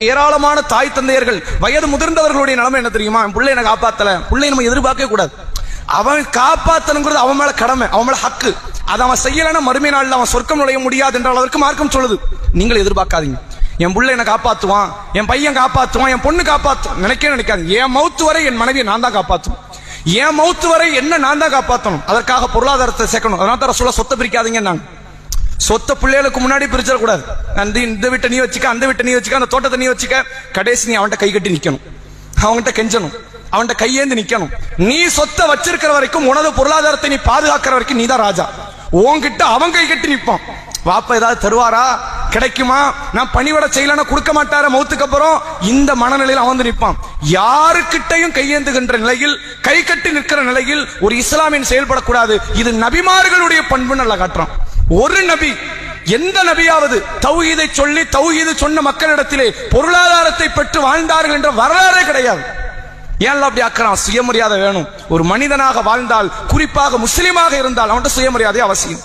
ஏராளமான தாய் தந்தையர்கள் வயது முதிர்ந்தவர்களுடைய நிலைமை என்ன தெரியுமா? பிள்ளை எனக்கு காப்பாத்தல, பிள்ளை நம்ம எதிர்பார்க்க கூடாது. அவன் காப்பாத்தனுங்கிறது அவன் மேல கடமை, அவன் மேல ஹக்கு. அதை அவன் செய்யலன்னா மறுமை நாளில் அவன் சொர்க்கம் நுழைய முடியாது என்ற அளவிற்கு மார்க்கம் சொல்லுது. நீங்கள் எதிர்பார்க்காதீங்க, என் பிள்ளை என்ன காப்பாத்துவான், என் பையன் காப்பாத்துவான், என் பொண்ணு காப்பாத்தும் நினைக்காதீங்க. என் மௌத்து வரை என் மனைவியை நான் தான் காப்பாற்றும், என் மௌத்து வரை என்ன நான் தான் காப்பாற்றணும். அதற்காக பொருளாதாரத்தை சேர்க்கணும். அதனால தான் ரசூலுல்லாஹ் சொத்தை பிரிக்காதீங்க. நாங்க சொத்த பிள்ளைகளுக்கு முன்னாடி பிரிச்சிடக்கூடாது. இந்த வீட்டை நீ வச்சுக்க, அந்த வீட்டை நீ வச்சுக்க, அந்த தோட்டத்தை நீ வச்சுக்க. கடைசி நீ அவன்கிட்ட கை கட்டி நிக்கணும், அவன்கிட்ட கெஞ்சணும், அவன்கிட்ட கையேந்து நிக்கணும். நீ சொத்தை வச்சிருக்கிற வரைக்கும், உனது பொருளாதாரத்தை நீ பாதுகாக்கிற வரைக்கும் நீ தான் ராஜா. உன்கிட்ட அவன் கை கட்டி நிற்பான். வாப்பா ஏதாவது தருவாரா, கிடைக்குமா, நான் பணிவிட செய்யலன்னா கொடுக்க மாட்டார மௌத்துக்கு அப்புறம், இந்த மனநிலையில் அவன் வந்து நிற்பான். யாருக்கிட்டையும் கையேந்துகின்ற நிலையில், கை கட்டி நிற்கிற நிலையில் ஒரு இஸ்லாமியன் செயல்படக்கூடாது. இது நபிமார்களுடைய பண்பு நல்லா காட்டுறான். ஒரு நபி, எந்த நபியாவது தௌஹீதை சொல்லி தௌஹீது சொன்ன மக்களிடத்திலே பொருளாதாரத்தை பெற்று வாழ்ந்தார்கள் என்ற வரலாறே கிடையாது. ஏன் அப்படி ஆக்குறான்? சுயமரியாதை வேணும். ஒரு மனிதனாக வாழ்ந்தால், குறிப்பாக முஸ்லிமாக இருந்தால் அவன்கிட்ட சுயமரியாதை அவசியம்.